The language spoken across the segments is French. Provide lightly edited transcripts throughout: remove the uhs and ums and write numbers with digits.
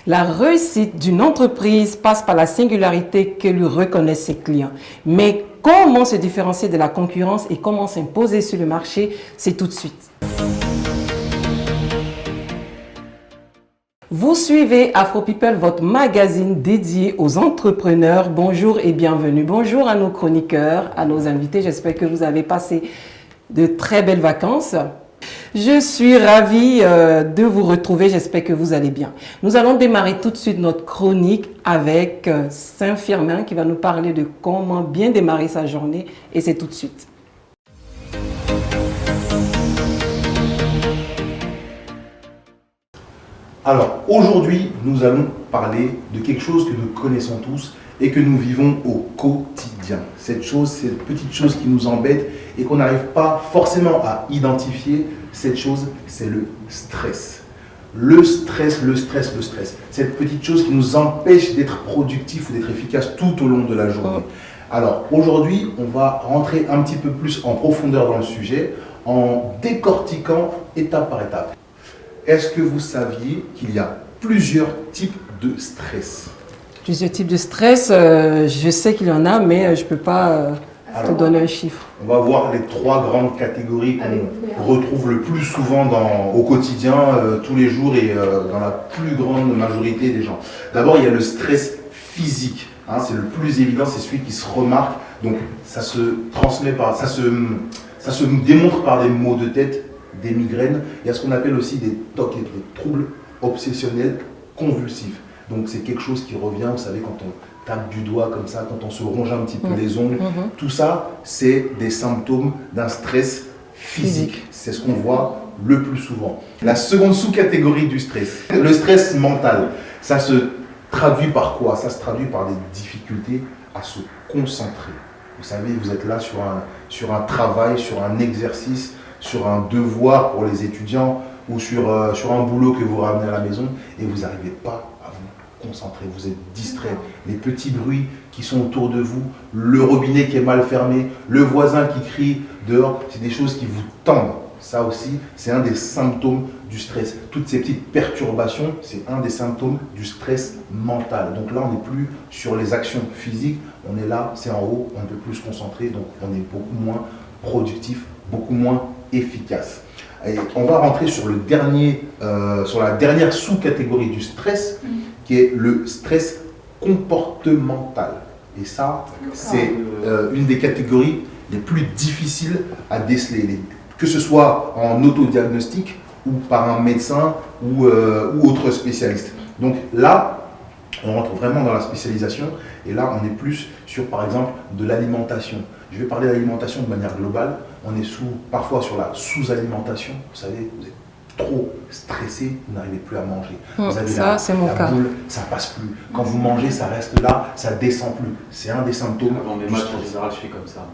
La réussite d'une entreprise passe par la singularité que lui reconnaissent ses clients. Mais comment se différencier de la concurrence et comment s'imposer sur le marché, c'est tout de suite. Vous suivez AfroPeople, votre magazine dédié aux entrepreneurs. Bonjour et bienvenue. Bonjour à nos chroniqueurs, à nos invités. J'espère que vous avez passé de très belles vacances. Je suis ravie de vous retrouver. J'espère que vous allez bien. Nous allons démarrer tout de suite notre chronique avec Saint-Firmin qui va nous parler de comment bien démarrer sa journée. Et c'est tout de suite. Alors, aujourd'hui, nous allons parler de quelque chose que nous connaissons tous et que nous vivons au quotidien. Cette petite chose qui nous embête et qu'on n'arrive pas forcément à identifier, cette chose, c'est le stress. Le stress. Cette petite chose qui nous empêche d'être productif ou d'être efficace tout au long de la journée. Alors, aujourd'hui, on va rentrer un petit peu plus en profondeur dans le sujet en décortiquant étape par étape. Est-ce que vous saviez qu'il y a plusieurs types de stress? Plusieurs types de stress, je sais qu'il y en a, mais je ne peux pas te donner un chiffre. On va voir les trois grandes catégories qu'on retrouve le plus souvent au quotidien, tous les jours et dans la plus grande majorité des gens. D'abord, il y a le stress physique. C'est le plus évident, c'est celui qui se remarque. Donc, ça se transmet ça se démontre par des maux de tête, des migraines. Il y a ce qu'on appelle aussi des TOC, des troubles obsessionnels convulsifs. Donc c'est quelque chose qui revient, vous savez, quand on tape du doigt comme ça, quand on se ronge un petit peu les ongles. Tout ça, c'est des symptômes d'un stress physique. C'est ce qu'on voit le plus souvent. La seconde sous-catégorie du stress, le stress mental. Ça se traduit par quoi? Ça se traduit par des difficultés à se concentrer. Vous savez, vous êtes là sur un travail, sur un exercice, sur un devoir pour les étudiants ou sur un boulot que vous ramenez à la maison et vous n'arrivez pas à vous concentrer, vous êtes distrait. Les petits bruits qui sont autour de vous, le robinet qui est mal fermé, le voisin qui crie dehors, c'est des choses qui vous tendent. Ça aussi, c'est un des symptômes du stress. Toutes ces petites perturbations, c'est un des symptômes du stress mental. Donc là, on n'est plus sur les actions physiques, on est là, c'est en haut, on ne peut plus se concentrer, donc on est beaucoup moins productif, beaucoup moins efficace. Et on va rentrer sur la dernière sous-catégorie du stress, qui est le stress comportemental. Et ça, c'est une des catégories les plus difficiles à déceler, que ce soit en autodiagnostic ou par un médecin ou autre spécialiste. Donc là, on rentre vraiment dans la spécialisation et là, on est plus sur, par exemple, de l'alimentation. Je vais parler d'alimentation de manière globale. On est parfois sur la sous-alimentation. Vous savez, vous êtes trop stressé, vous n'arrivez plus à manger. Vous avez la boule, ça passe plus. Quand vous mangez, ça reste là, ça descend plus. C'est un des symptômes. Avant mes matchs, en général, je fais comme ça.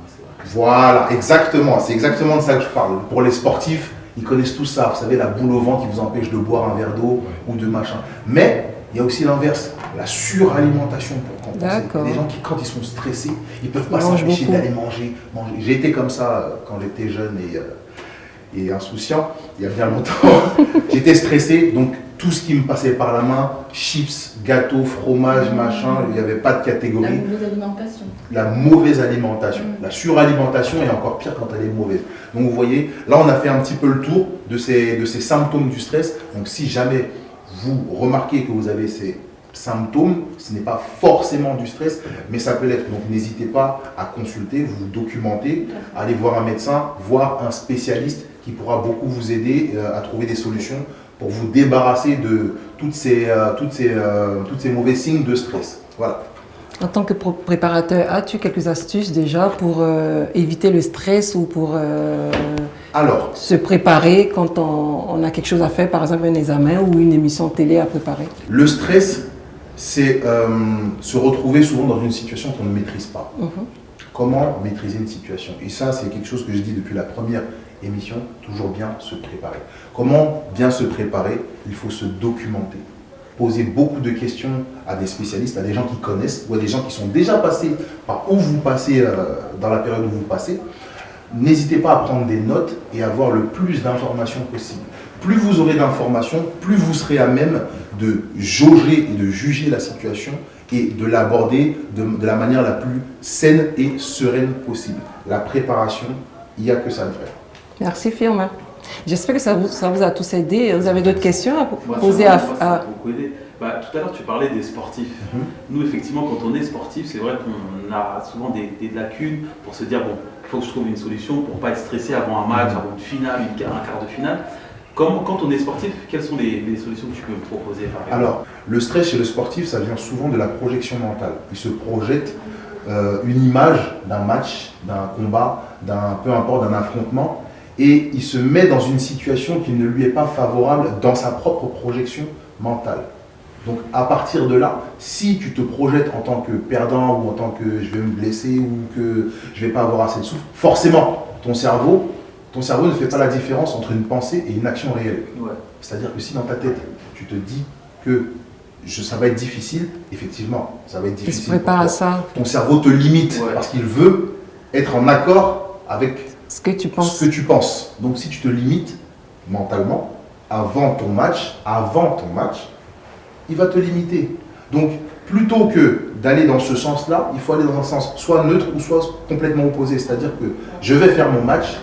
Voilà, exactement. C'est exactement de ça que je parle. Pour les sportifs, ils connaissent tout ça. Vous savez, la boule au ventre qui vous empêche de boire un verre d'eau ou de machin. Mais il y a aussi l'inverse, la suralimentation pour compenser. Il y a des gens qui, quand ils sont stressés, ils ne peuvent pas s'empêcher d'aller manger. J'ai été comme ça quand j'étais jeune et insouciant, il y a bien longtemps. J'étais stressé, donc tout ce qui me passait par la main, chips, gâteaux, fromage, machin, il n'y avait pas de catégorie. La mauvaise alimentation. La mauvaise alimentation. La suralimentation est encore pire quand elle est mauvaise. Donc vous voyez, là on a fait un petit peu le tour de ces symptômes du stress. Donc si jamais vous remarquez que vous avez ces symptômes, ce n'est pas forcément du stress, mais ça peut l'être. Donc n'hésitez pas à consulter, vous documenter, aller voir un médecin, voir un spécialiste qui pourra beaucoup vous aider à trouver des solutions pour vous débarrasser de toutes ces mauvais signes de stress. Voilà. En tant que préparateur, as-tu quelques astuces déjà pour éviter le stress ou pour se préparer quand on a quelque chose à faire, par exemple un examen ou une émission télé à préparer? Le stress, c'est se retrouver souvent dans une situation qu'on ne maîtrise pas. Comment maîtriser une situation? Et ça, c'est quelque chose que je dis depuis la première émission, toujours bien se préparer. Comment bien se préparer? Il faut se documenter. Poser beaucoup de questions à des spécialistes, à des gens qui connaissent ou à des gens qui sont déjà passés par où vous passez dans la période où vous passez. N'hésitez pas à prendre des notes et à avoir le plus d'informations possible. plus vous aurez d'informations, plus vous serez à même de jauger et de juger la situation et de l'aborder de la manière la plus saine et sereine possible. La préparation, il n'y a que ça de vrai. Merci Firmin. J'espère que ça vous a tous aidé. Vous avez d'autres questions à Moi, poser ça à... m'a beaucoup aidé. Tout à l'heure, tu parlais des sportifs. Nous, effectivement, quand on est sportif, c'est vrai qu'on a souvent des lacunes pour se dire, bon, il faut que je trouve une solution pour ne pas être stressé avant un match, avant une finale, un quart de finale. Quand on est sportif, quelles sont les solutions que tu peux me proposer par exemple? Alors, le stress chez le sportif, ça vient souvent de la projection mentale. Il se projette une image d'un match, d'un combat, peu importe, d'un affrontement, et il se met dans une situation qui ne lui est pas favorable dans sa propre projection mentale. Donc à partir de là, si tu te projettes en tant que perdant ou en tant que je vais me blesser ou que je ne vais pas avoir assez de souffle, forcément, ton cerveau ne fait pas la différence entre une pensée et une action réelle. Ouais. C'est-à-dire que si dans ta tête, tu te dis que ça va être difficile, effectivement, ça va être difficile. Il se prépare à ça. Ton cerveau te limite parce qu'il veut être en accord avec ce que tu penses. Donc si tu te limites mentalement, avant ton match, il va te limiter. Donc plutôt que d'aller dans ce sens-là, il faut aller dans un sens soit neutre ou soit complètement opposé. C'est-à-dire que je vais faire mon match,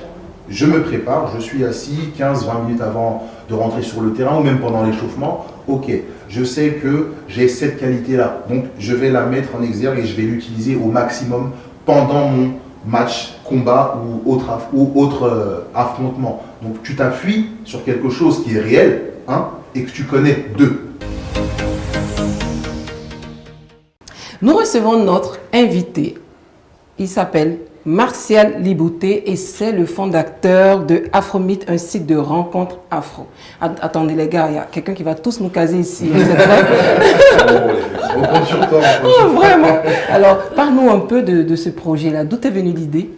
je me prépare, je suis assis 15-20 minutes avant de rentrer sur le terrain ou même pendant l'échauffement. Ok, je sais que j'ai cette qualité-là, donc je vais la mettre en exergue et je vais l'utiliser au maximum pendant mon match, combat ou autre affrontement. Donc tu t'appuies sur quelque chose qui est réel, et que tu connais d'eux. Nous recevons notre invité. Il s'appelle Martial Libouté et c'est le fondateur de Afromythe, un site de rencontres afro. Attendez les gars, il y a quelqu'un qui va tous nous caser ici. Vous êtes prêts? On compte sur toi. Oh, vraiment. Alors, parle-nous un peu de ce projet-là. D'où est venue l'idée?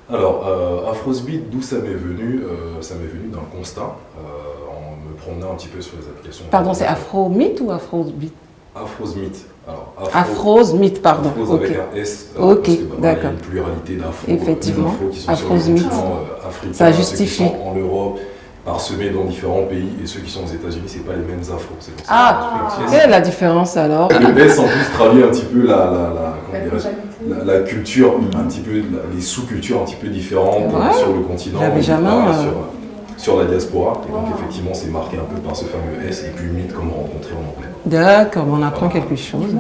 Alors, Afrosbeat, d'où ça m'est venu? Ça m'est venu d'un constat, en me promenant un petit peu sur les applications. Pardon, c'est Afromythe ou Afrosbeat? Afrosmythe. Alors, Afrosmythe, pardon. Afros avec un S. Ok, parce que, d'accord. il y a une pluralité d'afros. Effectivement. Des afros qui sont Afrosmythe. sur le continent africain, Ça ceux justifie. qui sont en Europe, parsemés dans différents pays, et ceux qui sont aux États-Unis, c'est pas les mêmes afros. C'est pour ça que Quelle est la différence alors? le S en plus traduit un petit peu la culture, un petit peu les sous-cultures un petit peu différentes sur le continent, sur la diaspora. Et donc effectivement, c'est marqué un peu par ce fameux S et puis mythe comme rencontré en anglais. D'accord, on apprend quelque chose.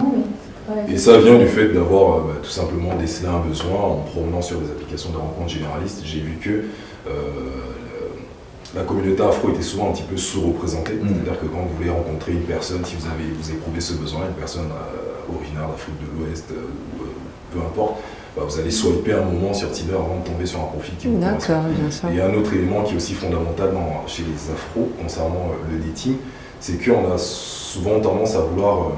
Et ça vient du fait d'avoir tout simplement décelé un besoin en promenant sur des applications de rencontres généralistes. J'ai vu que la communauté afro était souvent un petit peu sous-représentée. C'est-à-dire que quand vous voulez rencontrer une personne, si vous éprouvez ce besoin, une personne originaire d'Afrique de l'Ouest, peu importe, vous allez swiper un moment sur Tinder avant de tomber sur un profil qui vous correspond. D'accord, bien sûr. Et un autre élément qui est aussi fondamental chez les afros concernant le dating, c'est qu'on a souvent tendance à vouloir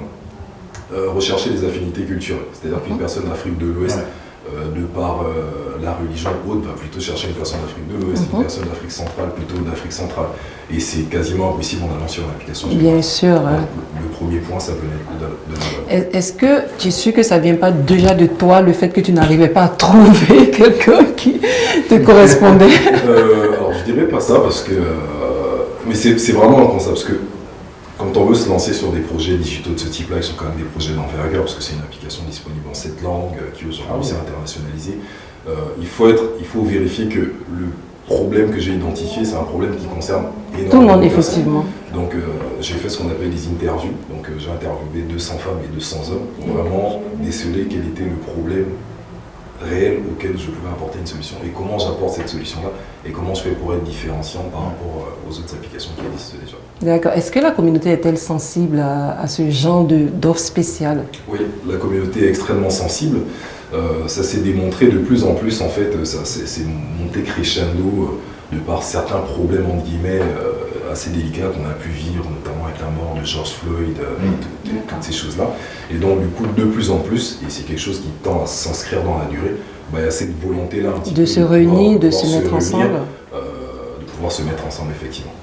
rechercher les affinités culturelles. C'est-à-dire qu'une personne d'Afrique de l'Ouest, de par la religion haute, va plutôt chercher une personne d'Afrique de l'Ouest, une personne d'Afrique centrale plutôt d'Afrique centrale. Et c'est quasiment impossible en allant sur l'application. Bien sûr. Le premier point, ça venait de là. Est-ce que tu es sûr que ça ne vient pas déjà de toi, le fait que tu n'arrivais pas à trouver quelqu'un qui te correspondait? Alors je dirais pas ça parce que... mais c'est vraiment un concept parce que quand on veut se lancer sur des projets digitaux de ce type-là, qui sont quand même des projets d'envergure, parce que c'est une application disponible en 7 langues, qui aujourd'hui s'est internationalisée, il faut vérifier que le problème que j'ai identifié, c'est un problème qui concerne énormément tout le monde, de personnes. effectivement. Donc j'ai fait ce qu'on appelle des interviews, donc j'ai interviewé 200 femmes et 200 hommes pour vraiment déceler quel était le problème réel auquel je pouvais apporter une solution et comment j'apporte cette solution-là et comment je fais pour être différenciant par rapport aux autres applications qui existent déjà. D'accord. Est-ce que la communauté est-elle sensible à ce genre d'offres spéciales? Oui, la communauté est extrêmement sensible. Ça s'est démontré de plus en plus, en fait, c'est monté crescendo de par certains problèmes, entre guillemets, assez délicats qu'on a pu vivre, notamment avec la mort de George Floyd et toutes ces choses-là. Et donc, du coup, de plus en plus, et c'est quelque chose qui tend à s'inscrire dans la durée, il y a cette volonté-là un petit peu de se réunir, de se mettre ensemble. De pouvoir se mettre ensemble, effectivement.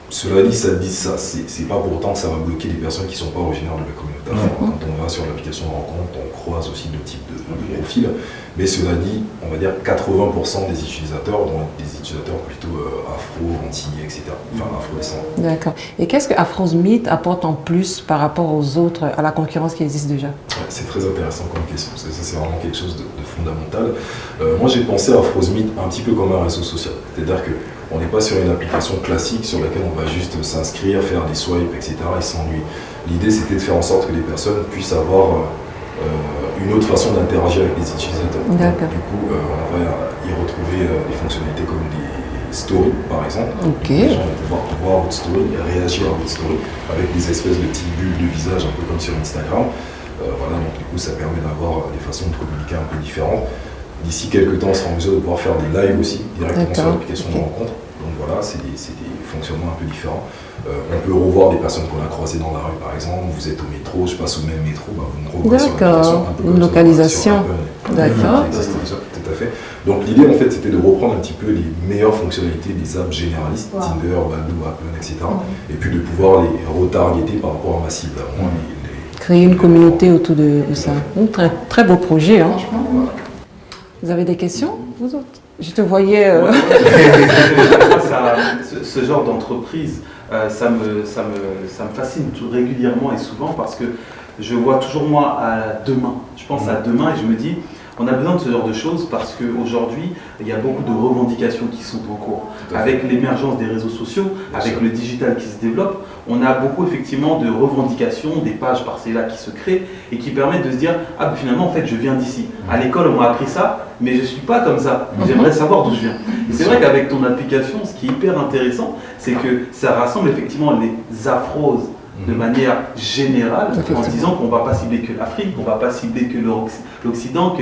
Cela dit, ça dit ça. C'est pas pour autant que ça va bloquer les personnes qui ne sont pas originaires de la communauté afro. Quand on va sur l'application de rencontre, on croise aussi deux types de profils. Mais cela dit, on va dire 80% des utilisateurs vont être des utilisateurs plutôt afro, antillais, etc. Enfin, afro-descendants. D'accord. Et qu'est-ce que Afrosmith apporte en plus par rapport aux autres, à la concurrence qui existe déjà? Ouais, c'est très intéressant comme question, parce que ça, c'est vraiment quelque chose de fondamental. Moi, j'ai pensé à Afrosmith un petit peu comme un réseau social. C'est-à-dire qu'on n'est pas sur une application classique sur laquelle on va juste s'inscrire, faire des swipes, etc. et s'ennuyer. L'idée, c'était de faire en sorte que les personnes puissent avoir une autre façon d'interagir avec les utilisateurs. Donc, du coup, on va y retrouver des fonctionnalités comme des stories, par exemple. Les gens vont pouvoir voir votre story, réagir à votre story avec des espèces de petites bulles de visage, un peu comme sur Instagram. Voilà, donc du coup, ça permet d'avoir des façons de communiquer un peu différentes. D'ici quelques temps, on sera en mesure de pouvoir faire des lives aussi, directement sur l'application de rencontre. Donc voilà, c'est des fonctionnements un peu différents. On peut revoir des personnes qu'on a croisées dans la rue, par exemple. Vous êtes au métro, je passe au même métro, bah, vous me revoyez sur l'application. Un peu comme une localisation. D'accord. Tout à fait. Donc l'idée, en fait, c'était de reprendre un petit peu les meilleures fonctionnalités des apps généralistes, Tinder, Badoo, Apple, etc. Et puis de pouvoir les retargeter par rapport à ma cible. Créer une communauté autour de ça. Un très, très beau projet, hein. Franchement. Voilà. Vous avez des questions, vous autres? Je te voyais... Ce genre d'entreprise, ça me fascine régulièrement et souvent parce que je vois toujours moi à demain. Je pense à demain et je me dis, on a besoin de ce genre de choses parce qu'aujourd'hui, il y a beaucoup de revendications qui sont en cours. Avec l'émergence des réseaux sociaux, avec le digital qui se développe, on a beaucoup effectivement de revendications, des pages par-là qui se créent et qui permettent de se dire « Ah, ben finalement, en fait, je viens d'ici. À l'école, on m'a appris ça, mais je ne suis pas comme ça. J'aimerais savoir d'où je viens. » Et c'est vrai qu'avec ton application, ce qui est hyper intéressant, c'est que ça rassemble effectivement les afroses de manière générale, en disant qu'on ne va pas cibler que l'Afrique, qu'on ne va pas cibler que l'Occident,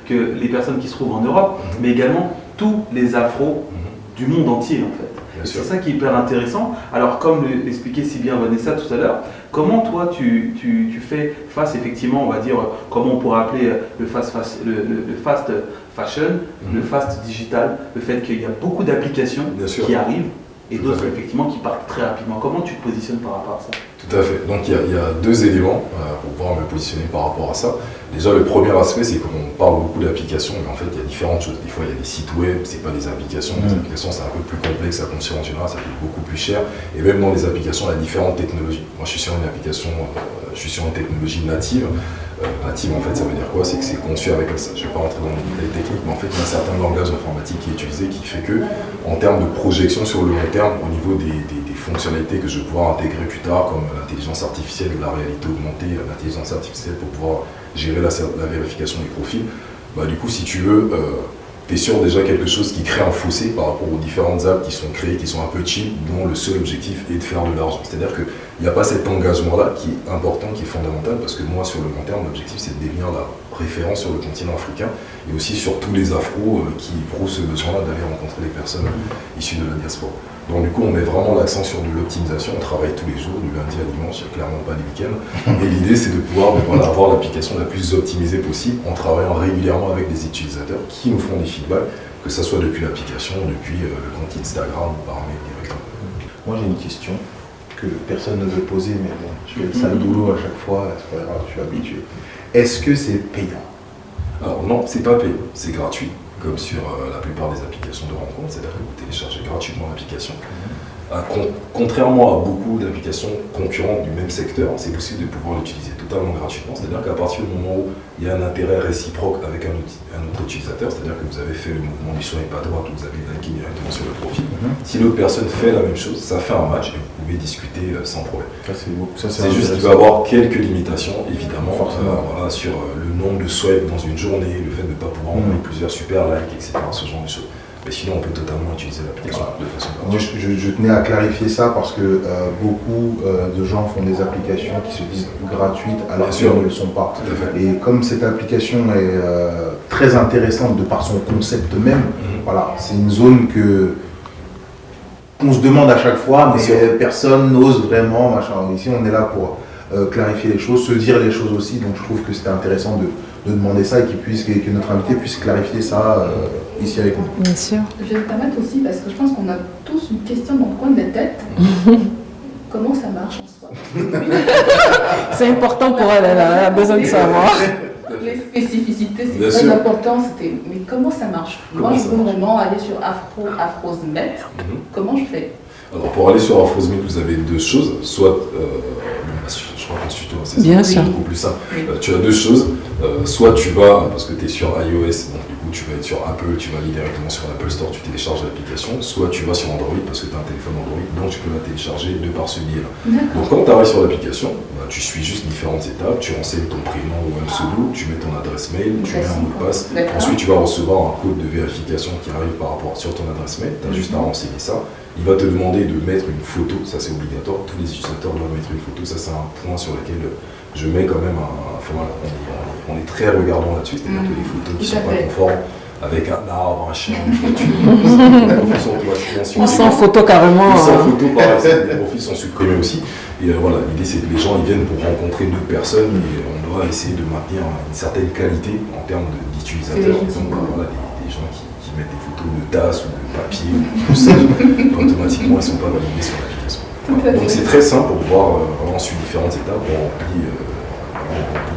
que les personnes qui se trouvent en Europe, mais également tous les afros du monde entier en fait. C'est ça qui est hyper intéressant. Alors comme l'expliquait si bien Vanessa tout à l'heure, comment toi tu fais face effectivement, on va dire, comment on pourrait appeler le fast fashion, le fast digital, le fait qu'il y a beaucoup d'applications qui arrivent et d'autres effectivement qui partent très rapidement. Comment tu te positionnes par rapport à ça? Tout à fait. Donc il y a deux éléments pour pouvoir me positionner par rapport à ça. Déjà le premier aspect, c'est qu'on parle beaucoup d'applications, mais en fait il y a différentes choses. Des fois il y a des sites web, c'est pas des applications. Les applications c'est un peu plus complexe à construire en général, ça coûte beaucoup plus cher. Et même dans les applications, il y a différentes technologies. Moi je suis sur une application, je suis sur une technologie native. Native en fait ça veut dire quoi? C'est que c'est conçu avec ça. Je ne vais pas rentrer dans les détails techniques, mais en fait il y a un certain langage informatique qui est utilisé qui fait que en termes de projection sur le long terme, au niveau des fonctionnalités que je vais pouvoir intégrer plus tard, comme l'intelligence artificielle, la réalité augmentée, l'intelligence artificielle pour pouvoir gérer la vérification des profils, bah, du coup si tu veux, tu es sur déjà quelque chose qui crée un fossé par rapport aux différentes apps qui sont créées, qui sont un peu cheap, dont le seul objectif est de faire de l'argent. C'est-à-dire qu'il n'y a pas cet engagement-là qui est important, qui est fondamental, parce que moi, sur le long terme, l'objectif, c'est de devenir la référence sur le continent africain, et aussi sur tous les afros qui éprouvent ce besoin-là d'aller rencontrer des personnes issues de la diaspora. Donc du coup, on met vraiment l'accent sur de l'optimisation, on travaille tous les jours, du lundi à dimanche, il n'y a clairement pas les week-ends. Et l'idée, c'est de pouvoir avoir l'application la plus optimisée possible en travaillant régulièrement avec des utilisateurs qui nous font des feedbacks, que ce soit depuis l'application, depuis le compte Instagram ou par mail directement. Moi, j'ai une question que personne ne veut poser, mais bon, je fais le sale boulot à chaque fois, c'est pas grave, je suis habitué. Est-ce que c'est payant? Alors non, c'est pas payant, c'est gratuit. Comme sur la plupart des applications de rencontre, c'est-à-dire que vous téléchargez gratuitement l'application. Contrairement à beaucoup d'applications concurrentes du même secteur, c'est possible de pouvoir l'utiliser totalement gratuitement, c'est-à-dire qu'à partir du moment où il y a un intérêt réciproque avec un autre utilisateur, c'est-à-dire que vous avez fait le mouvement du swipe à droite ou vous avez liké directement sur le profil, si l'autre personne fait la même chose, ça fait un match et vous pouvez discuter sans problème. C'est juste qu'il va y avoir quelques limitations, évidemment, voilà, sur le nombre de swipes dans une journée, le fait de ne pas pouvoir envoyer plusieurs super likes, etc., ce genre de choses. Mais sinon, on peut totalement utiliser l'application de façon gratuite. Moi, je tenais à clarifier ça parce que beaucoup de gens font des applications qui se disent gratuites alors qu'elles ne le sont pas. Et comme cette application est très intéressante de par son concept même, voilà, c'est une zone qu'on se demande à chaque fois, mais personne n'ose vraiment. Machin. Ici, on est là pour clarifier les choses, se dire les choses aussi. Donc, je trouve que c'était intéressant demander ça et que notre invité puisse clarifier ça ici avec nous. Bien sûr. Je vais me permettre aussi, parce que je pense qu'on a tous une question dans le coin de la tête. Comment ça marche en soi? C'est important pour elle, elle a besoin de savoir. Les spécificités, c'est Bien très sûr. important. Mais comment ça marche? Moi, je veux vraiment aller sur Afrosmet. Comment je fais? Alors pour aller sur Afrosmet, vous avez deux choses. Soit, je crois qu'on se tutoie, c'est Bien ça, sûr. beaucoup plus simple. Oui. Tu as deux choses. Soit tu vas, parce que tu es sur iOS, donc du coup tu vas être sur Apple, tu vas aller directement sur l'Apple Store, tu télécharges l'application. Soit tu vas sur Android, parce que tu as un téléphone Android, donc tu peux la télécharger de par ce biais-là. D'accord. Donc quand tu arrives sur l'application, tu suis juste différentes étapes, tu renseignes ton prénom ou un pseudo, tu mets ton adresse mail, tu mets un mot de passe. D'accord. Ensuite tu vas recevoir un code de vérification qui arrive par rapport sur ton adresse mail, tu as juste à renseigner ça. Il va te demander de mettre une photo, ça c'est obligatoire, tous les utilisateurs doivent mettre une photo, ça c'est un point sur lequel je mets quand même on est très regardant là-dessus, c'est-à-dire que les photos qui ne sont pas conformes, avec un arbre, un chien, une voiture, Ou sans photo carrément. sans photo, pareil, les profils sont supprimés aussi. Et voilà, l'idée c'est que les gens ils viennent pour rencontrer d'autres personnes et on doit essayer de maintenir une certaine qualité en termes d'utilisateurs. Donc voilà, des gens qui mettent des photos de tasses ou de papier ou de sel, automatiquement ils ne sont pas validés sur l'application. Voilà. Donc c'est très simple pour pouvoir ensuite différentes étapes, on remplit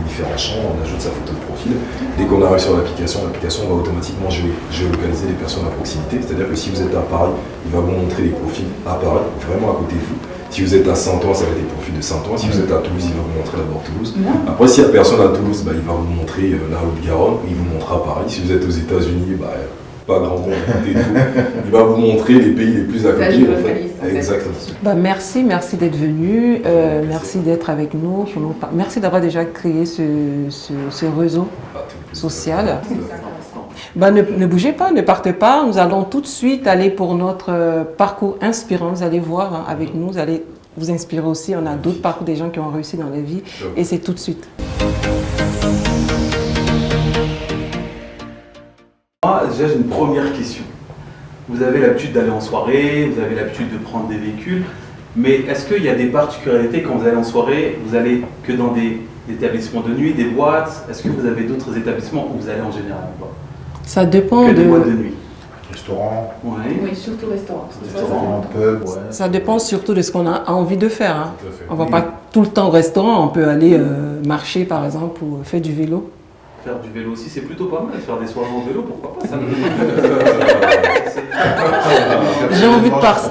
différents champs, on ajoute sa photo de profil. Dès qu'on arrive sur l'application va automatiquement géolocaliser les personnes à proximité. C'est-à-dire que si vous êtes à Paris, il va vous montrer les profils à Paris, vraiment à côté de vous. Si vous êtes à Saint-Ouen, ça va être les profils de Saint-Ouen. Si vous êtes à Toulouse, il va vous montrer d'abord Toulouse. Après, s'il n'y a personne à Toulouse, il va vous montrer la Haute-Garonne, il vous montrera Paris. Si vous êtes aux États-Unis, pas grand monde à côté de vous. Il va vous montrer les pays les plus à côté. Exactement. Merci d'être venu, merci d'être avec nous. Merci d'avoir déjà créé ce réseau social. Ne bougez pas, ne partez pas. Nous allons tout de suite aller pour notre parcours inspirant. Vous allez voir avec nous, vous allez vous inspirer aussi. On a d'autres parcours des gens qui ont réussi dans la vie et c'est tout de suite. Moi, déjà, j'ai une première question. Vous avez l'habitude d'aller en soirée, vous avez l'habitude de prendre des véhicules, mais est-ce qu'il y a des particularités quand vous allez en soirée? Vous allez que dans des établissements de nuit, des boîtes? Est-ce que vous avez d'autres établissements où vous allez en général ou pas? Ça dépend Que des boîtes de nuit. Restaurant. Ouais. Oui, surtout restaurant. Restaurant, pub, ouais. Ça dépend surtout de ce qu'on a envie de faire. Hein. Tout à fait. On ne va pas tout le temps au restaurant, on peut aller marcher par exemple ou faire du vélo. Faire du vélo aussi, c'est plutôt pas mal. Faire des soirées en vélo, pourquoi pas ça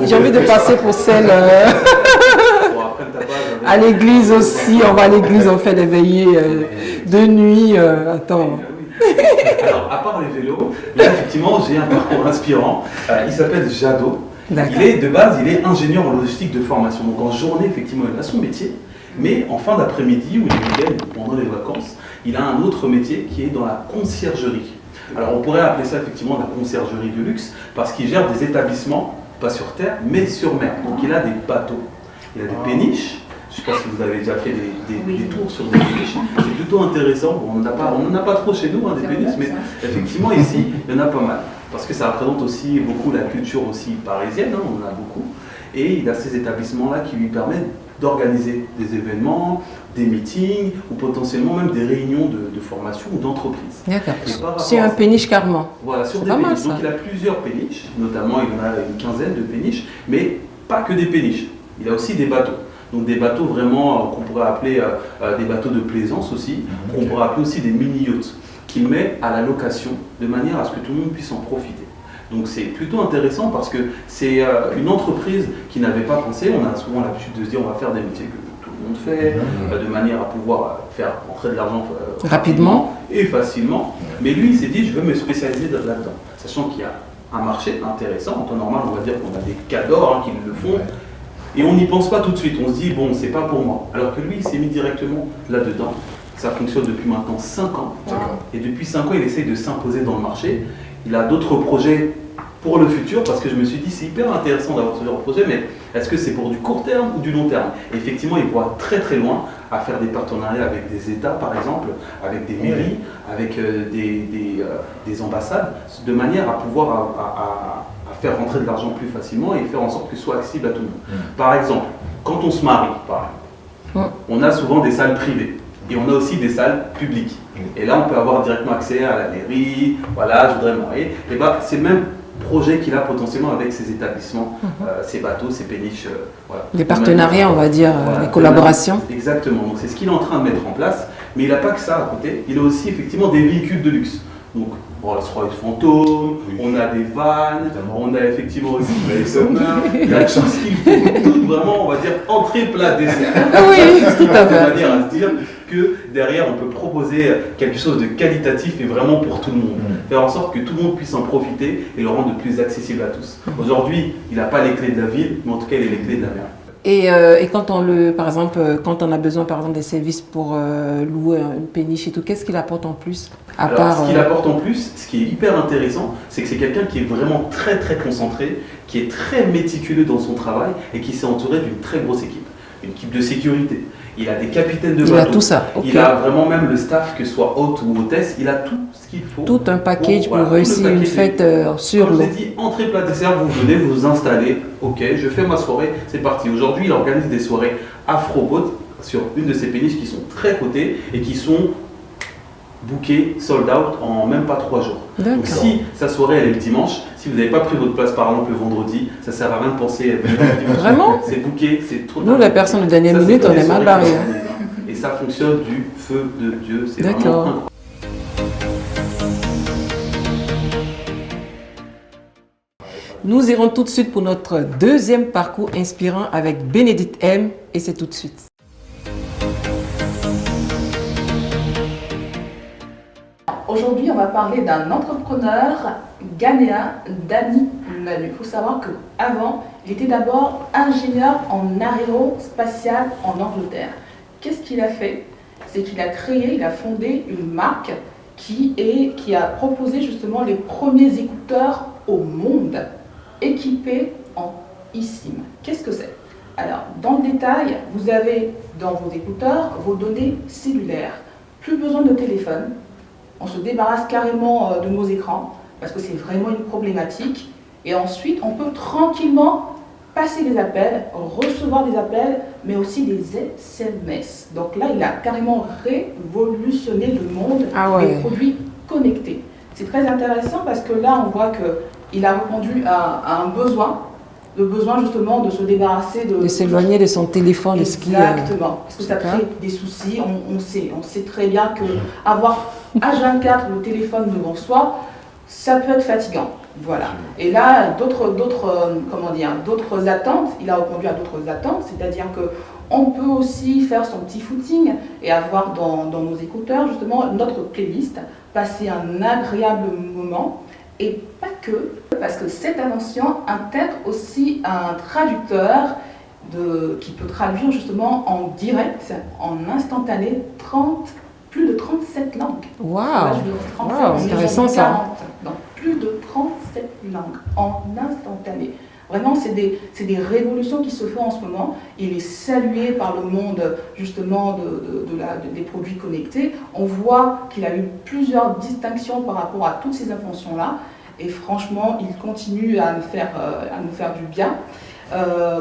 J'ai envie de passer pour celle Bon, après le tapage, à l'église aussi. On va à l'église, on fait des veillées de nuit. Attends. Alors, à part les vélos, là, effectivement, j'ai un parcours inspirant. Il s'appelle Jadot. D'accord. De base, il est ingénieur en logistique de formation. Donc, en journée, effectivement, il a son métier. Mais en fin d'après-midi ou les week-ends, pendant les vacances, il a un autre métier qui est dans la conciergerie. Alors, on pourrait appeler ça effectivement la conciergerie de luxe parce qu'il gère des établissements, pas sur terre, mais sur mer. Donc, il a des bateaux, il a des péniches. Je ne sais pas si vous avez déjà fait des tours sur des péniches. C'est plutôt intéressant. Bon, on n'en a pas trop chez nous, des péniches, mais effectivement, ici, il y en a pas mal. Parce que ça représente aussi beaucoup la culture aussi parisienne, on en a beaucoup. Et il a ces établissements-là qui lui permettent d'organiser des événements, des meetings ou potentiellement même des réunions de formation ou d'entreprise. D'accord. Et par rapport C'est à un ça- péniche carrément. Voilà, sur C'est des pas mal, péniches. ça. Donc il a plusieurs péniches, notamment il en a une quinzaine de péniches, mais pas que des péniches. Il a aussi des bateaux. Donc des bateaux vraiment qu'on pourrait appeler des bateaux de plaisance aussi, qu'on pourrait appeler aussi des mini-yachts, qu'il met à la location de manière à ce que tout le monde puisse en profiter. Donc c'est plutôt intéressant parce que c'est une entreprise qui n'avait pas pensé. On a souvent l'habitude de se dire on va faire des métiers que tout le monde fait, de manière à pouvoir faire rentrer de l'argent Rapidement et facilement. Mais lui il s'est dit je veux me spécialiser là-dedans, sachant qu'il y a un marché intéressant. En temps normal on va dire qu'on a des cadors qui le font. Et on n'y pense pas tout de suite, on se dit bon c'est pas pour moi. Alors que lui il s'est mis directement là-dedans. Ça fonctionne depuis maintenant 5 ans. Et depuis 5 ans il essaye de s'imposer dans le marché. Il a d'autres projets pour le futur parce que je me suis dit c'est hyper intéressant d'avoir ce genre de projet, mais est-ce que c'est pour du court terme ou du long terme? Et effectivement il voit très très loin à faire des partenariats avec des États par exemple, avec des mairies, avec des ambassades, de manière à pouvoir à faire rentrer de l'argent plus facilement et faire en sorte que ce soit accessible à tout le monde. Par exemple, quand on se marie, on a souvent des salles privées. Et on a aussi des salles publiques. Et là, on peut avoir directement accès à la mairie, voilà, je voudrais me marier. Et bah, c'est le même projet qu'il a potentiellement avec ses établissements, ses bateaux, ses péniches. Voilà. Les partenariats, on va dire, voilà, les collaborations. Exactement, donc c'est ce qu'il est en train de mettre en place. Mais il n'a pas que ça à côté, il a aussi effectivement des véhicules de luxe. Donc, bon, la Rolls Phantom, on a des vannes, on a effectivement aussi des sonneurs, il y a tout ce qu'il faut, tout vraiment, on va dire, entrée, plat, dessert. Oui, tout à On va fait. dire à se dire que derrière, on peut proposer quelque chose de qualitatif et vraiment pour tout le monde. Faire en sorte que tout le monde puisse en profiter et le rendre plus accessible à tous. Aujourd'hui, il n'a pas les clés de la ville, mais en tout cas, il a les clés de la mer. Et quand par exemple, quand on a besoin par exemple des services pour louer une péniche et tout, qu'est-ce qu'il apporte en plus Ce qu'il apporte en plus, ce qui est hyper intéressant, c'est que c'est quelqu'un qui est vraiment très très concentré, qui est très méticuleux dans son travail et qui s'est entouré d'une très grosse équipe. Une équipe de sécurité. Il a des capitaines de bateau. Il a tout ça. Okay. Il a vraiment même le staff, que ce soit hôte ou hôtesse, il a tout ce qu'il faut. Tout un package pour réussir une fête sur l'eau. Comme je l'ai dit, entrée, plat, dessert, vous venez, vous vous installez, ok, je fais ma soirée, c'est parti. Aujourd'hui, il organise des soirées afro-boat sur une de ces péniches qui sont très cotées et qui sont bookées, sold out en même pas 3 jours. Donc si sa soirée elle est le dimanche, si vous n'avez pas pris votre place par exemple le vendredi, ça sert à rien de penser Vraiment? C'est booké, c'est trop. Nous, la personne de dernière minute, on est mal barré. Et ça fonctionne du feu de Dieu, c'est vraiment incroyable. Nous irons tout de suite pour notre deuxième parcours inspirant avec Bénédicte M. Et c'est tout de suite. Aujourd'hui, on va parler d'un entrepreneur ghanéen, Dani Manu. Il faut savoir qu'avant, il était d'abord ingénieur en aérospatial en Angleterre. Qu'est-ce qu'il a fait? C'est qu'il a créé, il a fondé une marque qui a proposé justement les premiers écouteurs au monde équipés en eSIM. Qu'est-ce que c'est? Alors, dans le détail, vous avez dans vos écouteurs vos données cellulaires. Plus besoin de téléphone. On se débarrasse carrément de nos écrans parce que c'est vraiment une problématique. Et ensuite, on peut tranquillement passer des appels, recevoir des appels, mais aussi des SMS. Donc là, il a carrément révolutionné le monde des produits connectés. C'est très intéressant parce que là, on voit qu'il a répondu à un besoin, le besoin justement de se débarrasser de s'éloigner de son téléphone. Exactement, parce que ça crée des soucis. On sait très bien que avoir H24 le téléphone devant soi, ça peut être fatigant. Voilà. Et là, d'autres attentes, il a répondu à d'autres attentes, c'est-à-dire qu'on peut aussi faire son petit footing et avoir dans nos écouteurs justement notre playlist, passer un agréable moment. Et pas que, parce que cette invention intègre aussi un traducteur qui peut traduire justement en direct, en instantané, plus de 37 langues. Waouh, intéressant ça. Donc plus de 37 langues en instantané. Vraiment, c'est des révolutions qui se font en ce moment. Il est salué par le monde justement des produits connectés. On voit qu'il a eu plusieurs distinctions par rapport à toutes ces inventions-là. Et franchement, il continue à nous faire du bien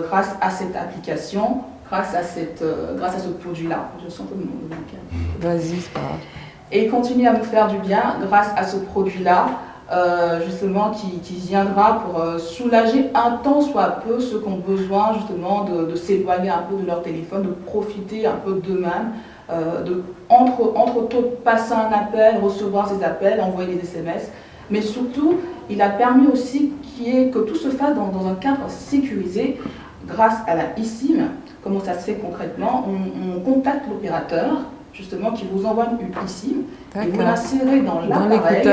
grâce à cette application, grâce à ce produit-là. Je sens que le monde manque. Vas-y, c'est pas grave. Et il continue à nous faire du bien grâce à ce produit-là. Justement qui viendra pour soulager un tant soit peu ceux qui ont besoin justement de s'éloigner un peu de leur téléphone, de profiter un peu d'eux-mêmes, entre passer un appel, recevoir ces appels, envoyer des SMS, mais surtout il a permis aussi que tout se fasse dans un cadre sécurisé grâce à la eSIM. Comment ça se fait concrètement? On contacte l'opérateur justement qui vous envoie une eSIM et vous l'insérez dans l'appareil.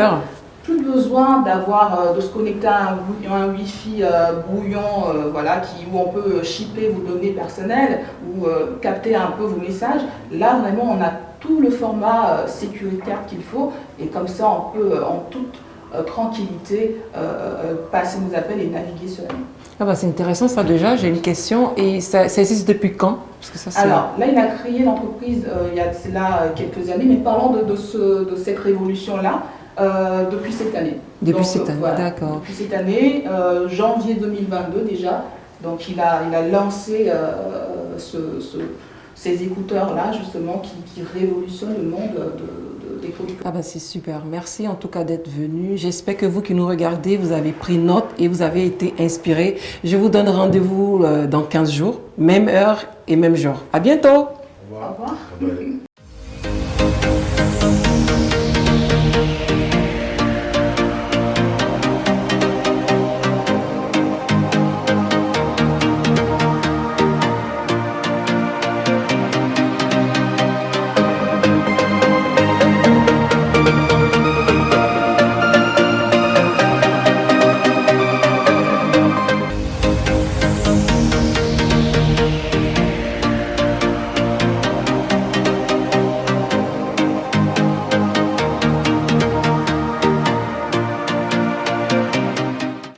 Plus besoin de se connecter à un Wi-Fi brouillon, où on peut shipper vos données personnelles ou capter un peu vos messages. Là, vraiment, on a tout le format sécuritaire qu'il faut et comme ça, on peut en toute tranquillité passer nos appels et naviguer sur la nuit. C'est intéressant ça déjà, j'ai une question. Et ça existe depuis quand? Alors là, il a créé l'entreprise il y a quelques années, mais parlons de cette révolution-là. Depuis cette année. Depuis cette année, d'accord. Depuis cette année, janvier 2022 déjà. Donc il a lancé ces écouteurs-là, justement, qui révolutionnent le monde des produits. Ah ben c'est super. Merci en tout cas d'être venu. J'espère que vous qui nous regardez, vous avez pris note et vous avez été inspirés. Je vous donne rendez-vous dans 15 jours, même heure et même jour. À bientôt. Au revoir. Ah bah,